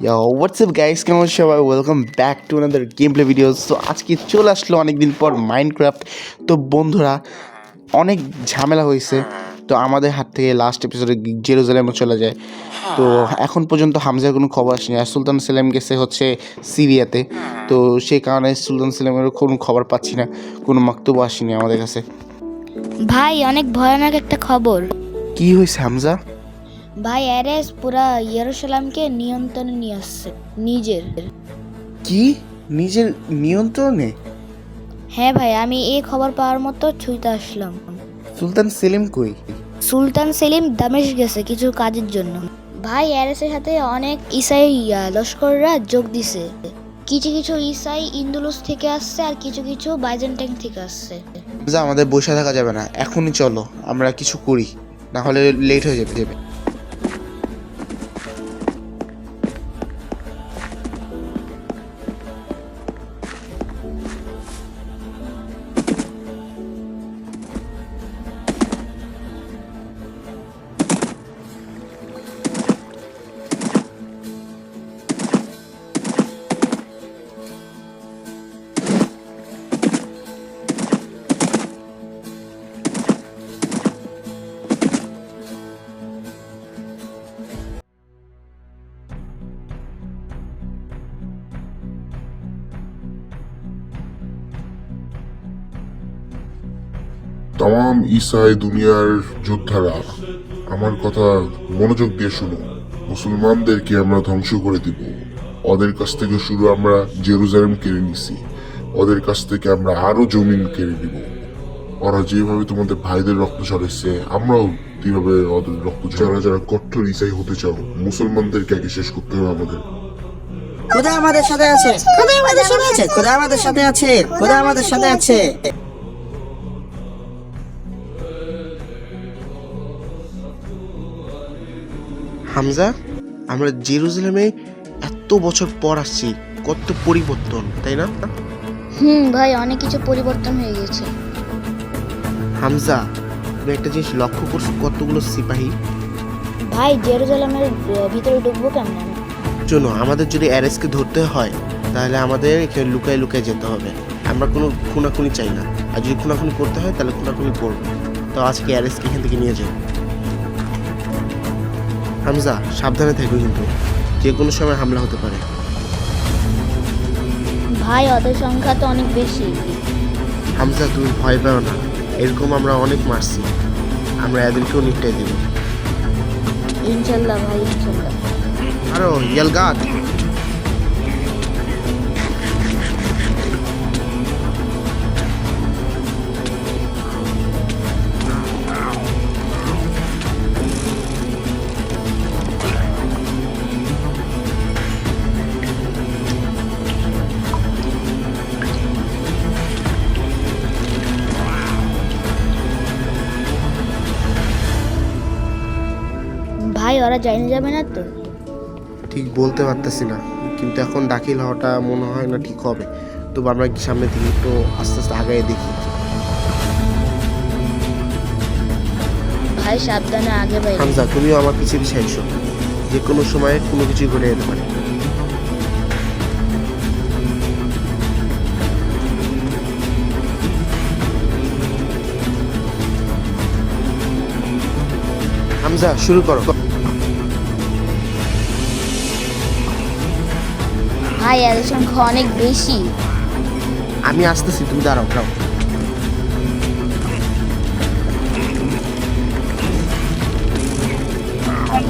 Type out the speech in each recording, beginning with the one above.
WhatsApp guys, কেমন সবাই? Welcome back to another game play videos. তো আজকে চলে আসলো অনেকদিন পর মাইনক্রাফট। তো বন্ধুরা, অনেক ঝামেলা হয়েছে। তো আমাদের হাত থেকে লাস্ট এপিসোডে জেরুজালেমও চলে যায়। তো এখন পর্যন্ত হামজার কোনো খবর আসেনি, আর সুলতান সেলিম গেছে হচ্ছে সিরিয়াতে। তো সেই কারণে সুলতান সেলিমেরও কোনো খবর পাচ্ছি না, কোনো মাকতুব আসেনি আমাদের কাছে। ভাই, অনেক ভয়ানক একটা খবর। কি হয়েছে হামজা? ভাই, অ্যারেস পুরা ইয়েরুশালেমকে নিয়ন্ত্রণে নিয়ে আসছে নিজের। কি? নিজের নিয়ন্ত্রণে? হ্যাঁ ভাই, আমি এই খবর পাওয়ার মতো ছুঁইতে আসলাম। সুলতান সেলিম কই? সুলতান সেলিম দামেস্ক গেছে কিছু কাজের জন্য। ভাই, অ্যারেসের সাথে অনেক ইসাই লস্কররা যোগ দিছে। কিছু কিছু ইসাই ইন্দুলুস থেকে আসছে, আর কিছু কিছু বাইজেন্টাইন থেকে আসছে। হামজা, আমাদের বসে থাকা যাবে না, এখনই চলো আমরা কিছু করি, না হলে লেট হয়ে যাবে। তাম ইসাই দুনিয়ার যোদ্ধারা, আমার কথা মনোযোগ দিয়ে শুনো। মুসলমানদেরকে আমরা ধ্বংস করে দিব। ওদের কাছ থেকে শুরু আমরা জেরুজালেম কেড়ে নিছি, ওদের কাছ থেকে আমরা আরো জমিন কেড়ে নিব। ওরা যেভাবে তোমাদের ভাইদের রক্ত ঝরাইছে, আমরাও কিভাবে ওদের রক্ত, যারা যারা কঠোর ইসাই হতে চাও, মুসলমানদেরকে আগে শেষ করতে হবে আমাদের। খোদা আমাদের সাথে আছে, খোদা আমাদের সাথে আছে, খোদা আমাদের সাথে আছে, খোদা আমাদের সাথে আছে। হামজা, আমরা জেরুজালেমে এত বছর পর আসছি, কত পরিবর্তন, তাই না? ভাই, অনেক কিছু পরিবর্তন হয়ে গেছে। হামজা, তুমি একটা জিনিস লক্ষ্য করছো, কতগুলো সিপাহী? ভাই, জেরুজালেমের ভিতরে ঢুকবো কেমন? জন্য আমাদের যদি অ্যারেসকে ধরতে হয়, তাহলে আমাদের এখানে লুকায় লুকায় যেতে হবে। আমরা কোনো খুনাখুনি চাই না, আর যদি খুনাখুনি করতে হয় তাহলে খুনাখুনি করবো। তো আজকে অ্যারেসকে এখান থেকে নিয়ে যাও। হামজা, সাবধানে থেকো, কিন্তু যে কোনো সময় হামলা হতে পারে। ভাই, ওদের সংখ্যা তো অনেক বেশি। হামজা, তুমি ভয় পেও না, এরকম আমরা অনেক মারছি, আমরা এদেরকেও নিপটাই দেব। ইনশাল্লাহ ভাই, ইনশাল্লাহ। আরো ইয়ালগাত। ভাই, ওরা জানি যাবে না তো? ঠিক বলতে পারতেছি না, কিন্তু এখন দাখিল হওয়াটা মনে হয় না ঠিক হবে। তবু আমরা সামনে থেকে একটু আস্তে আস্তে আগায় দেখি। ভাই, সাবধানে আগে বাইরে। হামজা, তুমিও আমার পিছিয়ে পিছিয়ে এসো, যে কোনো সময়ে কোনো কিছু ঘটে যেতে পারে। হামজা, শুরু করো। ভাই, এদের সংখ্যা অনেক বেশি। আমি আসতেছি, তুমি দাঁড়াও দাঁড়াও।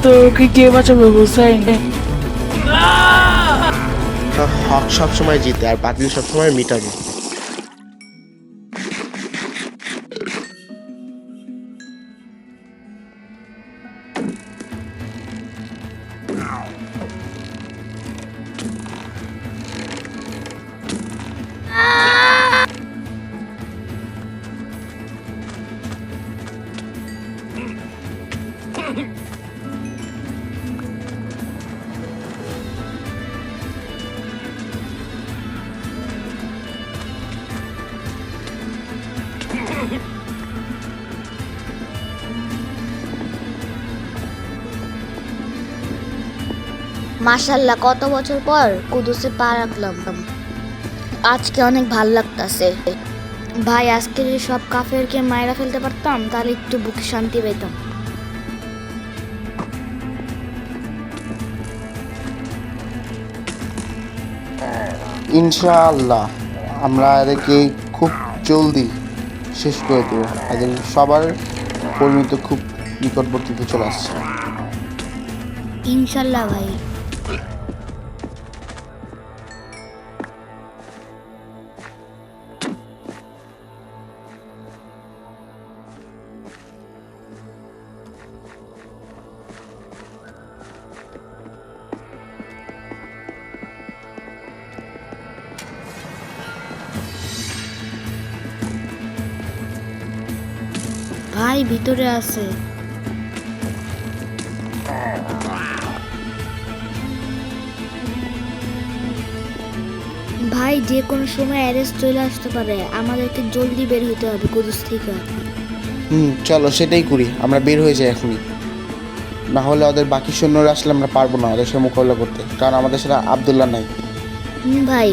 তোকে কে বাঁচাবে হুসাইন? হক সবসময় জিতে, আর বাতিল সবসময় মিটাবে। মাশাল্লাহ, কত বছর পর কুদুসে পা রাখলাম। আজকে অনেক ভাল লাগতাছে ভাই। আজকে যদি সব কাফেরকে মায়েরা ফেলতে পারতাম তাহলে একটু বুকে শান্তি পেতাম। ইনশাআল্লাহ আমরা এদেরকে খুব জলদি শেষ করে দেবো। এদের সবার পরিণতি খুব নিকটবর্তীতে চলে আসছে। ইনশাল্লাহ ভাই। ভাই ভিতরে আছে। ভাই যে কোনো সময় অ্যারেস্ট চলে আসতে পারে, আমাদেরকে জলদি বের হতে হবে কুদুস থেকে। চলো সেটাই করি, আমরা বের হয়ে যাই এখনই। না হলে ওদের বাকি সৈন্যরা আসলে আমরা পারবো না ওদের সাথে মোকাবিলা করতে, কারণ আমাদের সাথে আব্দুল্লাহ নাই। ভাই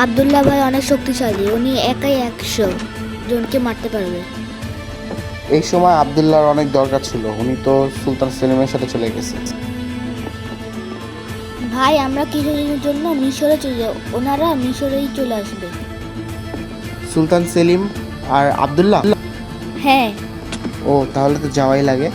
আব্দুল্লাহ ভাই অনেক শক্তিশালী, উনি একাই 100 জনকে মারতে পারবে। এই সময় আব্দুল্লাহর অনেক দরকার ছিল, উনি তো সুলতান সেলিমের সাথে চলে গেছে। ভাই আমরা কিছুদিনের জন্য মিশরে চলে যাব, ওনারা মিশরেই চলে আসবে। সুলতান সেলিম আর আব্দুল্লাহ? হ্যাঁ। ও তাহলে তো যাওয়াই লাগে।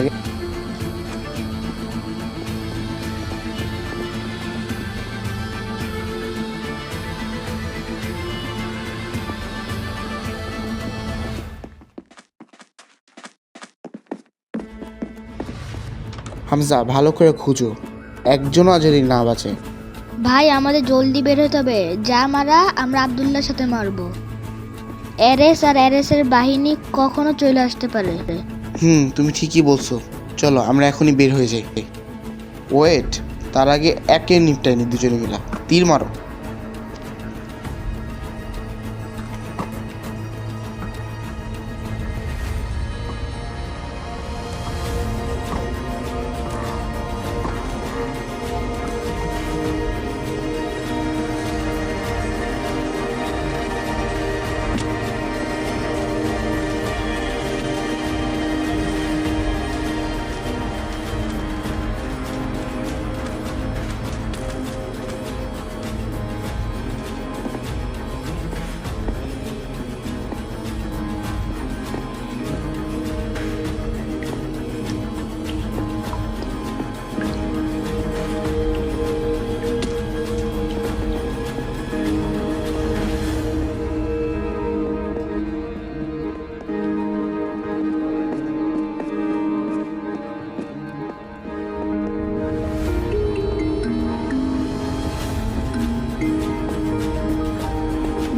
হামজা ভালো করে খুঁজো, একজনও যদি না বাঁচে। ভাই আমাদের জলদি বের হতে হবে, যা মারা আমরা আব্দুল্লাহর সাথে মারবো। এরেস আর এরেসের বাহিনী কখনো চলে আসতে পারে। তুমি ঠিকই বলছো, চলো আমরা এখনই বের হয়ে যাই। ওয়েট, তার আগে একে নিপটাইনি দুজনে মিলা, তীর মারো।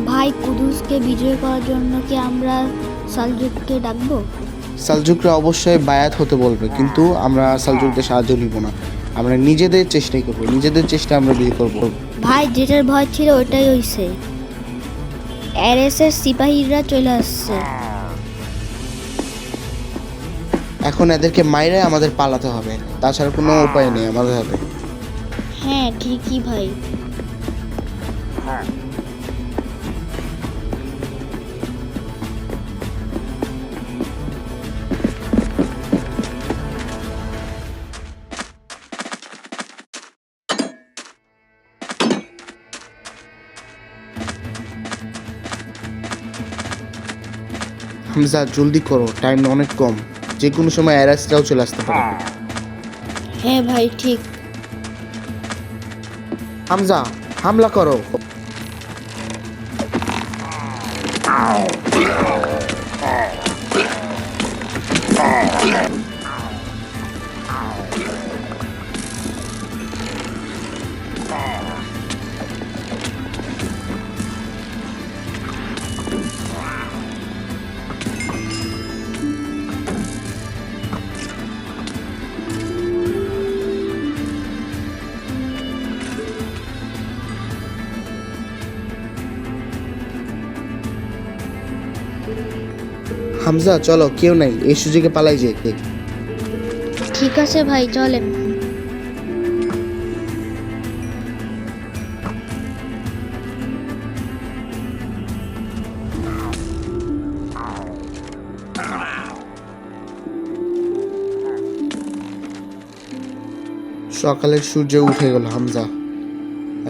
ভাই কুদুসকে বিজয় করার জন্য কি আমরা সালজুককে ডাকবো? সালজুকরা অবশ্যই বায়াত হতে বলবে, কিন্তু আমরা সালজুকদের সাহায্য নিব না, আমরা নিজেদের চেষ্টাই করবো, নিজেদের চেষ্টা আমরা বিয়ে করবো। ভাই যেটার ভয় ছিল ওটাই হইছে, এরেসের সিপাহীরা চলে আসছে। এখন এদেরকে মাইরে আমাদের পালাতে হবে, তাছাড়া কোনো উপায় নেই আমাদের হাতে। হ্যাঁ ঠিকই ভাই। হামজা জলদি করো, টাইম অনেক কম, যে কোনো সময় অ্যারেস্টরাও চলে আসতে পারে। হ্যাঁ ভাই ঠিক। হামজা হামলা করো। হামজা চলো, কেউ নাই, এই সুযোগে পালাই যাই। ঠিক আছে ভাই চলেন। সকালের সূর্য উঠে গেল হামজা,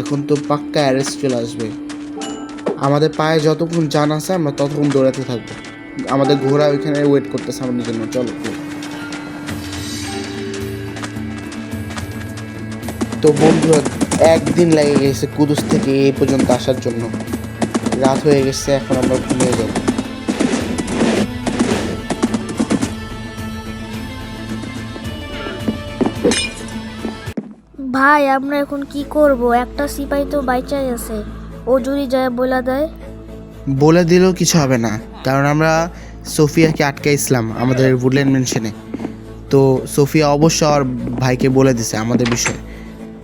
এখন তো পাক্কা অ্যারেস্ট চলে আসবে। আমাদের পায়ে যতক্ষণ জান আছে আমরা ততক্ষণ দৌড়াতে থাকবো। আমাদের ঘোড়া ওইখানে ওয়েট করতেছে আমাদের জন্য। চলো। তো বন্ধুরা, একদিন লেগে গেছে কুদুস থেকে এই পর্যন্ত আসার জন্য। রাত হয়ে গেছে, এখন আমরা ঘুমিয়ে যাব। ভাই আমরা এখন কি করব? একটা সিপাহি তো বাইচাই আছে, ও যদি যায় বলে দেয়। বলে দিলেও কিছু হবে না, কারণ আমরা সোফিয়াকে আটকাইছিলাম আমাদের উডল্যান্ড মেনশনে। তো সোফিয়া অবশ্য আর ভাইকে বলে দিছে আমাদের বিষয়ে,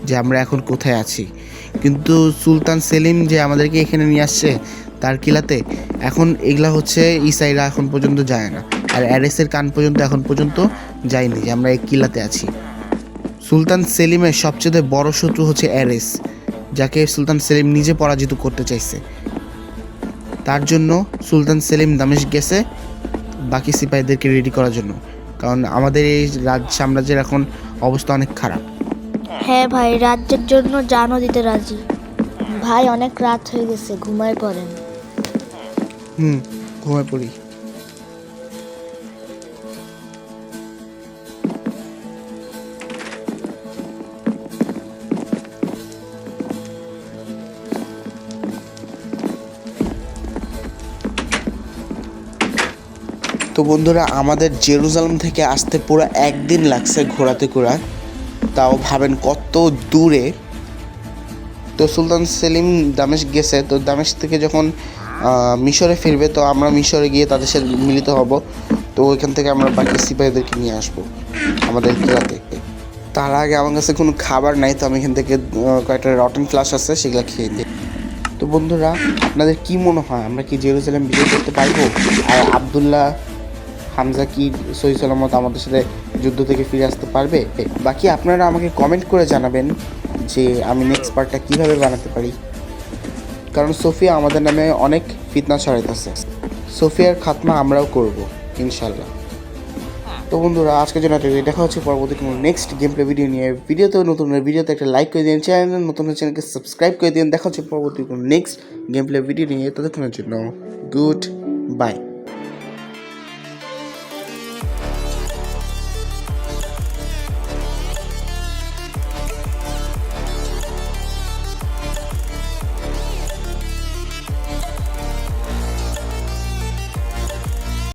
যে আমরা এখন কোথায় আছি। কিন্তু সুলতান সেলিম যে আমাদেরকে এখানে নিয়ে আসছে তার কিলাতে, এখন এগুলা হচ্ছে ইসাইরা এখন পর্যন্ত যায় না, আর অ্যারেসের কান পর্যন্ত এখন পর্যন্ত যায়নি যে আমরা এই কিলাতে আছি। সুলতান সেলিমের সবচেয়ে বড় শত্রু হচ্ছে অ্যারেস, যাকে সুলতান সেলিম নিজে পরাজিত করতে চাইছে। তার জন্য সুলতান সেলিম দামেস্ক গেছে বাকি সিপাহীদেরকে রেডি করার জন্য, কারণ আমাদের এই সাম্রাজ্যের এখন অবস্থা অনেক খারাপ। হ্যাঁ ভাই, রাজ্যের জন্য জানও দিতে রাজি। ভাই অনেক রাত হয়ে গেছে, ঘুমায় পড়েন। ঘুমায় পড়ি। তো বন্ধুরা, আমাদের জেরুজালেম থেকে আসতে পুরো একদিন লাগছে ঘোরাতে ঘোরা, তাও ভাবেন কত দূরে। তো সুলতান সেলিম দামেস্ক গেছে, তো দামেস্ক থেকে যখন মিশরে ফিরবে, তো আমরা মিশরে গিয়ে তাদের সাথে মিলিত হব। তো ওইখান থেকে আমরা বাকি সিপাহীদেরকে নিয়ে আসবো আমাদের কিলাতে। তার আগে আমার কাছে কোনো খাবার নাই, তো আমি এখান থেকে কয়েকটা রটন ফ্লাশ আছে, সেগুলো খেয়ে দিই। তো বন্ধুরা, আপনাদের কি মনে হয় আমরা কি জেরুজালেম বিজয় করতে পারবো? আর আবদুল্লাহ হামজা কি সহি সালামত আমাদের সাথে যুদ্ধ থেকে ফিরে আসতে পারবে? বাকি আপনারা আমাকে কমেন্ট করে জানাবেন যে আমি নেক্সট পার্টটা কীভাবে বানাতে পারি, কারণ সোফিয়া আমাদের নামে অনেক ফিতনা ছড়াইতেছে। সোফিয়ার খাতমা আমরাও করব ইনশাল্লাহ। তো বন্ধুরা, আজকের জন্য দেখা হচ্ছে পরবর্তী কোনো নেক্সট গেম প্লে ভিডিও নিয়ে। ভিডিওতে একটা লাইক করে দিন, চ্যানেলকে সাবস্ক্রাইব করে দিন। দেখা হচ্ছে পরবর্তী কোনো নেক্সট গেম প্লে ভিডিও নিয়ে। ততক্ষণের জন্য গুড বাই।